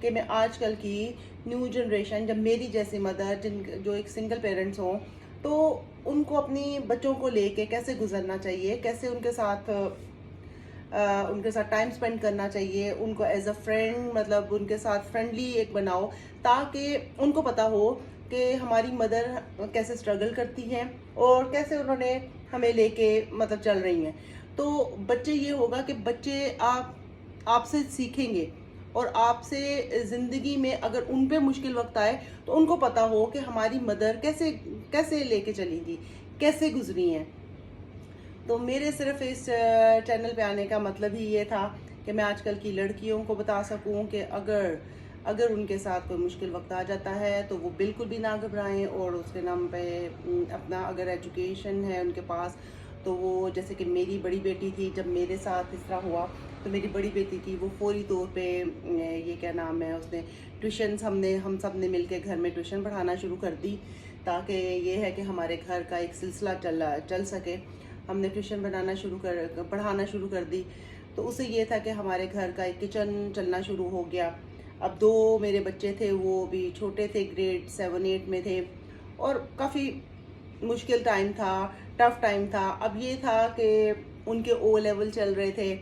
کہ میں آج کل کی نیو جنریشن، جب میری جیسی مدر جو ایک سنگل پیرنٹس ہوں، تو ان کو اپنی بچوں کو لے کے کیسے گزرنا چاہیے، کیسے ان کے ساتھ ٹائم سپینڈ کرنا چاہیے، ان کو ایز اے فرینڈ، مطلب ان کے ساتھ فرینڈلی ایک بناؤ، تاکہ ان کو پتہ ہو کہ ہماری مدر کیسے اسٹرگل کرتی ہیں اور کیسے انہوں نے ہمیں لے کے مطلب چل رہی ہیں. تو بچے یہ ہوگا کہ بچے آپ سے سیکھیں گے، اور آپ سے زندگی میں اگر ان پہ مشکل وقت آئے تو ان کو پتہ ہو کہ ہماری مدر کیسے لے کے چلی تھی، کیسے گزری ہیں. تو میرے صرف اس چینل پہ آنے کا مطلب ہی یہ تھا کہ میں آج کل کی لڑکیوں کو بتا سکوں کہ اگر ان کے ساتھ کوئی مشکل وقت آ جاتا ہے تو وہ بالکل بھی نہ گھبرائیں، اور اس کے نام پہ اپنا اگر ایجوکیشن ہے ان کے پاس تو وہ، جیسے کہ میری بڑی بیٹی تھی، جب میرے ساتھ اس طرح ہوا تو میری بڑی بیٹی تھی، وہ فوری طور پہ یہ کیا نام ہے، اس نے ٹیوشنس، ہم سب نے مل کے گھر میں ٹیوشن پڑھانا شروع کر دی، تاکہ یہ ہے کہ ہمارے گھر کا ایک سلسلہ چل سکے. ہم نے ٹیوشن پڑھانا شروع کر دی، تو اسے یہ تھا کہ ہمارے گھر کا ایک کچن چلنا شروع ہو گیا. اب 2 میرے بچے تھے، وہ بھی چھوٹے تھے، گریڈ 7-8 میں تھے، اور کافی مشکل ٹائم تھا، ٹف ٹائم تھا. اب یہ تھا کہ ان کے او لیول چل رہے تھے.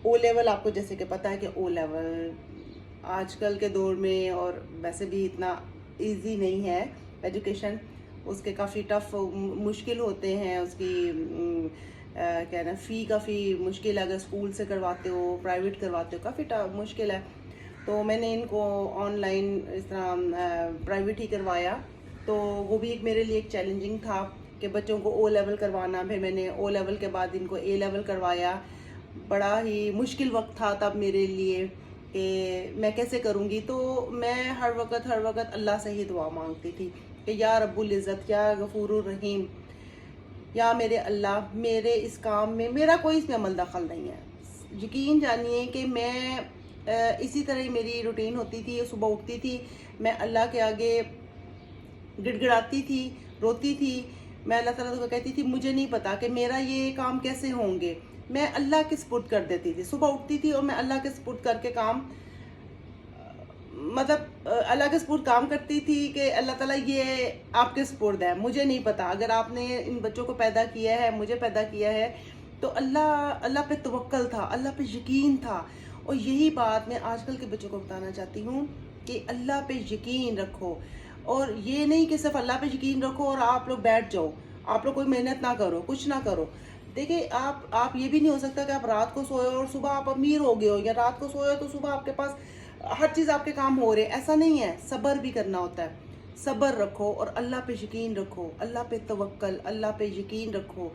او لیول آپ کو جیسے کہ پتہ ہے کہ او لیول آج کل کے دور میں اور ویسے بھی اتنا ایزی نہیں ہے ایجوکیشن، اس کے کافی ٹف مشکل ہوتے ہیں، اس کی کیا نا فی کافی مشکل ہے، اگر اسکول سے کرواتے ہو، پرائیویٹ کرواتے ہو، کافی مشکل ہے. تو میں نے ان کو آن لائن اس طرح پرائیویٹ ہی کروایا، تو وہ بھی ایک میرے لیے ایک چیلنجنگ تھا کہ بچوں کو او لیول کروانا. پھر میں نے او لیول کے بعد ان کو اے لیول کروایا. بڑا ہی مشکل وقت تھا تب میرے لیے کہ میں کیسے کروں گی. تو میں ہر وقت اللہ سے ہی دعا مانگتی تھی کہ یا رب العزت، یا غفور الرحیم، یا میرے اللہ، میرے اس کام میں میرا کوئی اس میں عمل دخل نہیں ہے. یقین جانیے کہ میں اسی طرح ہی میری روٹین ہوتی تھی. صبح اٹھتی تھی، میں اللہ کے آگے گڑ گڑاتی تھی، روتی تھی. میں اللہ تعالیٰ کو کہتی تھی مجھے نہیں پتا کہ میرا یہ کام کیسے ہوں گے. میں اللہ کے سپرد کر دیتی تھی. صبح اٹھتی تھی اور میں اللہ کے سپرد کر کے کام، مطلب اللہ کے سپرد کام کرتی تھی کہ اللہ تعالیٰ یہ آپ کے سپرد ہے، مجھے نہیں پتا. اگر آپ نے ان بچوں کو پیدا کیا ہے، مجھے پیدا کیا ہے، تو اللہ پہ توکل تھا، اللہ پہ یقین تھا. اور یہی بات میں آج کل کے بچوں کو بتانا چاہتی ہوں کہ اللہ پہ یقین رکھو. اور یہ نہیں کہ صرف اللہ پہ یقین رکھو اور آپ لوگ بیٹھ جاؤ، آپ لوگ کوئی محنت نہ کرو، کچھ نہ کرو. دیکھیں آپ یہ بھی نہیں ہو سکتا کہ آپ رات کو سوئے اور صبح آپ امیر ہو گئے ہو، یا رات کو سوئے تو صبح آپ کے پاس ہر چیز آپ کے کام ہو رہے. ایسا نہیں ہے. صبر بھی کرنا ہوتا ہے. صبر رکھو اور اللہ پہ یقین رکھو، اللہ پہ توکل، اللہ پہ یقین رکھو.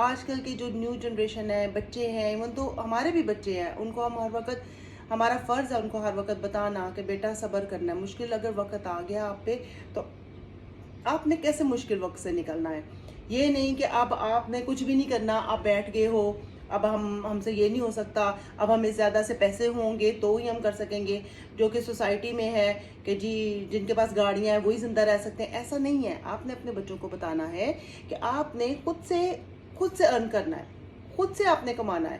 آج کل کی جو نیو جنریشن ہے، بچے ہیں، ایون تو ہمارے بھی بچے ہیں، ان کو ہم ہر وقت، ہمارا فرض ہے ان کو ہر وقت بتانا کہ بیٹا صبر کرنا ہے. مشکل اگر وقت آ گیا آپ پہ تو آپ نے کیسے مشکل وقت سے نکلنا ہے. یہ نہیں کہ اب آپ نے کچھ بھی نہیں کرنا، آپ بیٹھ گئے ہو، اب ہم سے یہ نہیں ہو سکتا، اب ہمیں زیادہ سے پیسے ہوں گے تو ہی ہم کر سکیں گے، جو کہ سوسائٹی میں ہے کہ جی جن کے پاس گاڑیاں ہیں وہی زندہ رہ سکتے ہیں. ایسا نہیں ہے. آپ نے اپنے بچوں کو بتانا ہے کہ آپ نے خود سے ارن کرنا ہے، خود سے آپ نے کمانا ہے.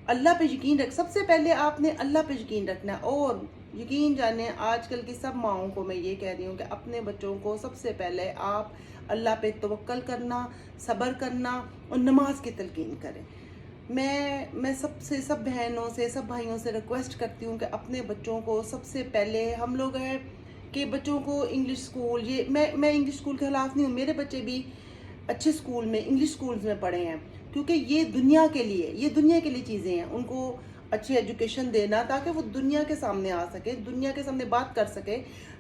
اللہ پہ یقین سب سے پہلے آپ نے اللہ پہ یقین رکھنا ہے. اور یقین جانے آج کل کی سب ماؤں کو میں یہ کہہ رہی ہوں کہ اپنے بچوں کو سب سے پہلے آپ اللہ پہ توکل کرنا، صبر کرنا اور نماز کی تلقین کریں. میں سب بہنوں سے، سب بھائیوں سے ریکویسٹ کرتی ہوں کہ اپنے بچوں کو سب سے پہلے، ہم لوگ ہیں کہ بچوں کو انگلش اسکول، میں انگلش اسکول کے خلاف نہیں ہوں، میرے بچے بھی اچھے اسکول میں، انگلش اسکولز میں پڑھے ہیں، کیونکہ یہ دنیا کے لیے چیزیں ہیں. ان کو اچھی ایجوکیشن دینا تاکہ وہ دنیا کے سامنے آ سکے، دنیا کے سامنے بات کر سکے،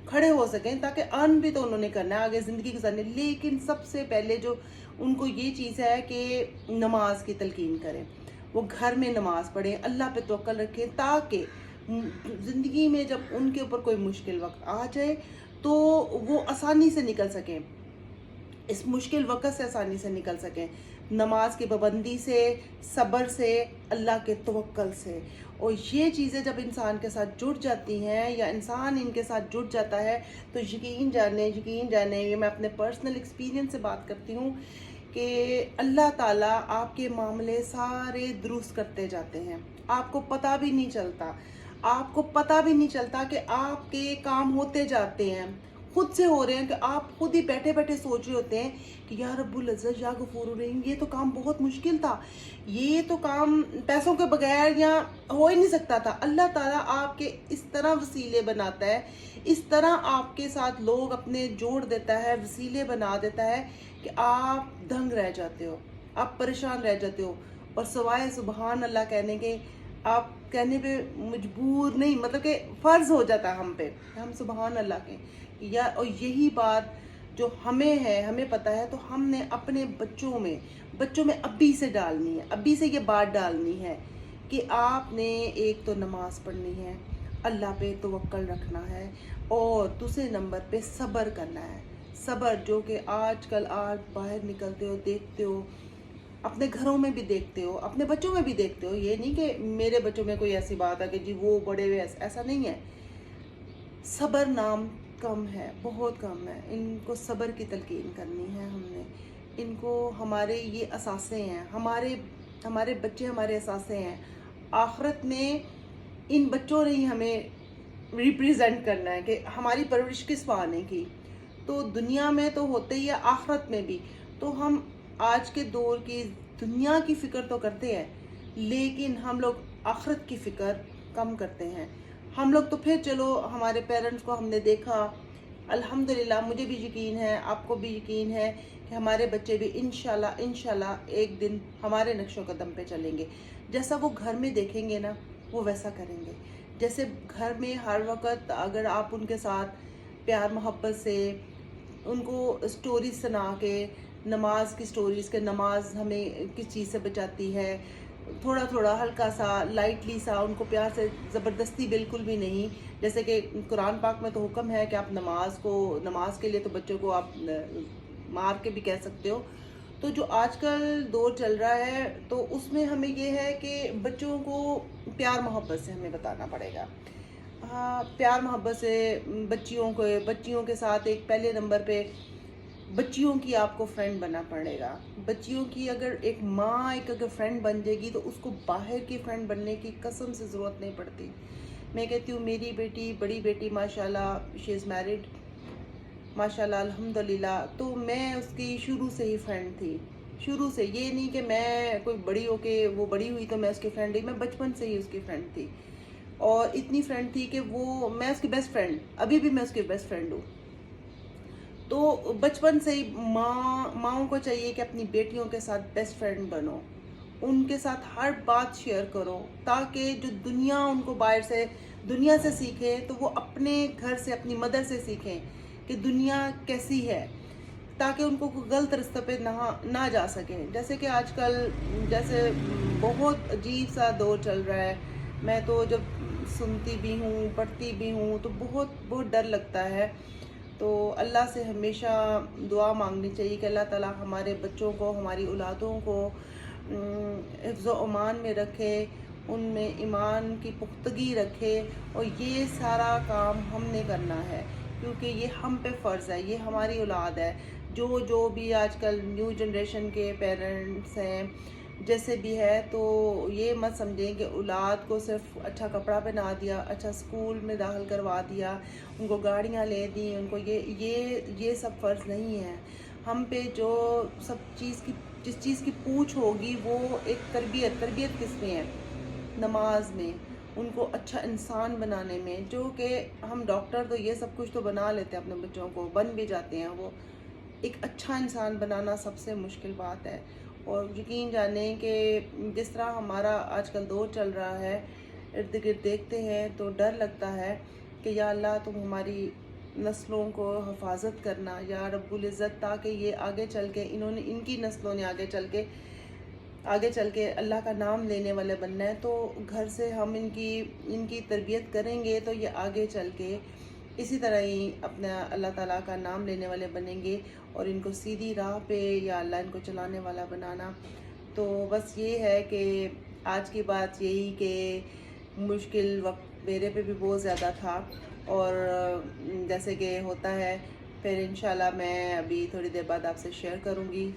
کھڑے ہو سکیں، تاکہ ارن بھی تو انہوں نے کرنا ہے آگے زندگی گزارنے. لیکن سب سے پہلے جو ان کو یہ چیز ہے کہ نماز کی تلقین کریں، وہ گھر میں نماز پڑھیں، اللہ پہ توکل رکھیں، تاکہ زندگی میں جب ان کے اوپر کوئی مشکل وقت آ جائے تو وہ آسانی سے نکل سکیں، اس مشکل وقت سے آسانی سے نکل سکیں، نماز کی پابندی سے، صبر سے، اللہ کے توکل سے. اور یہ چیزیں جب انسان کے ساتھ جڑ جاتی ہیں، یا انسان ان کے ساتھ جڑ جاتا ہے، تو یقین جانے یہ میں اپنے پرسنل ایکسپیرینس سے بات کرتی ہوں کہ اللہ تعالیٰ آپ کے معاملے سارے درست کرتے جاتے ہیں، آپ کو پتہ بھی نہیں چلتا. آپ کو پتہ بھی نہیں چلتا کہ آپ کے کام ہوتے جاتے ہیں، خود سے ہو رہے ہیں، کہ آپ خود ہی بیٹھے بیٹھے سوچ رہے ہوتے ہیں کہ یا رب العزت یا غفور الرحیم، یہ تو کام بہت مشکل تھا، یہ تو کام پیسوں کے بغیر یا ہو ہی نہیں سکتا تھا۔ اللہ تعالیٰ آپ کے اس طرح وسیلے بناتا ہے، اس طرح آپ کے ساتھ لوگ اپنے جوڑ دیتا ہے، وسیلے بنا دیتا ہے کہ آپ دنگ رہ جاتے ہو، آپ پریشان رہ جاتے ہو، اور سوائے سبحان اللہ کہنے کے آپ کہنے پہ مجبور نہیں، مطلب کہ فرض ہو جاتا ہے ہم پہ، ہم سبحان اللہ کے یا، اور یہی بات جو ہمیں ہے، ہمیں پتہ ہے، تو ہم نے اپنے بچوں میں ابھی سے ڈالنی ہے، ابھی سے یہ بات ڈالنی ہے کہ آپ نے ایک تو نماز پڑھنی ہے، اللہ پہ توکل رکھنا ہے، اور دوسرے نمبر پہ صبر کرنا ہے۔ صبر جو کہ آج کل آپ باہر نکلتے ہو دیکھتے ہو، اپنے گھروں میں بھی دیکھتے ہو، اپنے بچوں میں بھی دیکھتے ہو، یہ نہیں کہ میرے بچوں میں کوئی ایسی بات ہے کہ جی وہ بڑے ہوئے، ایسا نہیں ہے۔ صبر نام کم ہے، بہت کم ہے، ان کو صبر کی تلقین کرنی ہے ہم نے، ان کو، ہمارے یہ اثاثے ہیں، ہمارے بچے ہمارے اثاثے ہیں، آخرت میں ان بچوں نے ہی ہمیں ریپریزنٹ کرنا ہے کہ ہماری پرورش کس پانے کی، تو دنیا میں تو ہوتے ہی ہے، آخرت میں بھی۔ تو ہم آج کے دور کی دنیا کی فکر تو کرتے ہیں، لیکن ہم لوگ آخرت کی فکر کم کرتے ہیں۔ ہم لوگ تو پھر چلو ہمارے پیرنٹس کو ہم نے دیکھا، الحمدللہ مجھے بھی یقین ہے، آپ کو بھی یقین ہے کہ ہمارے بچے بھی انشاءاللہ ایک دن ہمارے نقش و قدم پہ چلیں گے۔ جیسا وہ گھر میں دیکھیں گے نا، وہ ویسا کریں گے۔ جیسے گھر میں ہر وقت اگر آپ ان کے ساتھ پیار محبت سے ان کو سٹوریز سنا کے، نماز کی سٹوریز، کہ نماز ہمیں کس چیز سے بچاتی ہے، تھوڑا تھوڑا ہلکا سا لائٹلی سا ان کو پیار سے، زبردستی بالکل بھی نہیں، جیسے کہ قرآن پاک میں تو حکم ہے کہ آپ نماز کے لیے تو بچوں کو آپ مار کے بھی کہہ سکتے ہو، تو جو آج کل دور چل رہا ہے تو اس میں ہمیں یہ ہے کہ بچوں کو پیار محبت سے ہمیں بتانا پڑے گا۔ ہاں، پیار محبت سے بچیوں کے ساتھ ایک پہلے نمبر پہ بچیوں کی آپ کو فرینڈ بننا پڑے گا۔ بچیوں کی اگر ایک ماں اگر فرینڈ بن جائے گی تو اس کو باہر کی فرینڈ بننے کی قسم سے ضرورت نہیں پڑتی۔ میں کہتی ہوں میری بیٹی، بڑی بیٹی ماشاءاللہ شی از میرڈ، ماشاءاللہ الحمدللہ، تو میں اس کی شروع سے ہی فرینڈ تھی، شروع سے، یہ نہیں کہ میں کوئی بڑی ہو کے وہ بڑی ہوئی تو میں اس کی فرینڈ رہی، میں بچپن سے ہی اس کی فرینڈ تھی، اور اتنی فرینڈ تھی کہ میں اس کی بیسٹ فرینڈ، ابھی بھی میں اس کی بیسٹ فرینڈ ہوں۔ تو بچپن سے ہی ماؤں کو چاہیے کہ اپنی بیٹیوں کے ساتھ بیسٹ فرینڈ بنو، ان کے ساتھ ہر بات شیئر کرو، تاکہ جو دنیا ان کو باہر سے دنیا سے سیکھے تو وہ اپنے گھر سے، اپنی مدر سے سیکھیں کہ دنیا کیسی ہے، تاکہ ان کو کوئی غلط راستے پہ نہ جا سکیں۔ جیسے کہ آج کل جیسے بہت عجیب سا دور چل رہا ہے، میں تو جب سنتی بھی ہوں، پڑھتی بھی ہوں، تو بہت ڈر لگتا ہے۔ تو اللہ سے ہمیشہ دعا مانگنی چاہیے کہ اللہ تعالیٰ ہمارے بچوں کو، ہماری اولادوں کو حفظ و امان میں رکھے، ان میں ایمان کی پختگی رکھے، اور یہ سارا کام ہم نے کرنا ہے، کیونکہ یہ ہم پہ فرض ہے، یہ ہماری اولاد ہے۔ جو بھی آج کل نیو جنریشن کے پیرنٹس ہیں، جیسے بھی ہے، تو یہ مت سمجھیں کہ اولاد کو صرف اچھا کپڑا پہنا دیا، اچھا اسکول میں داخل کروا دیا، ان کو گاڑیاں لے دیں، ان کو یہ سب فرض نہیں ہے ہم پہ۔ جو جس چیز کی پوچھ ہوگی وہ ایک تربیت کس میں ہے؟ نماز میں، ان کو اچھا انسان بنانے میں، جو کہ ہم ڈاکٹر تو یہ سب کچھ تو بنا لیتے ہیں اپنے بچوں کو، بن بھی جاتے ہیں، وہ ایک اچھا انسان بنانا سب سے مشکل بات ہے۔ اور یقین جانیں کہ جس طرح ہمارا آج کل دور چل رہا ہے، ارد گرد دیکھتے ہیں تو ڈر لگتا ہے کہ یا اللہ تم ہماری نسلوں کو حفاظت کرنا یا رب العزت، تاکہ یہ آگے چل کے ان کی نسلوں نے آگے چل کے اللہ کا نام لینے والے بننا ہے، تو گھر سے ہم ان کی تربیت کریں گے تو یہ آگے چل کے اسی طرح ہی اپنا اللہ تعالیٰ کا نام لینے والے بنیں گے، اور ان کو سیدھی راہ پہ یا اللہ ان کو چلانے والا بنانا۔ تو بس یہ ہے کہ آج کی بات یہی کہ مشکل وقت میرے پہ بھی بہت زیادہ تھا، اور جیسے کہ ہوتا ہے، پھر انشاءاللہ میں ابھی تھوڑی دیر بعد آپ سے شیئر کروں گی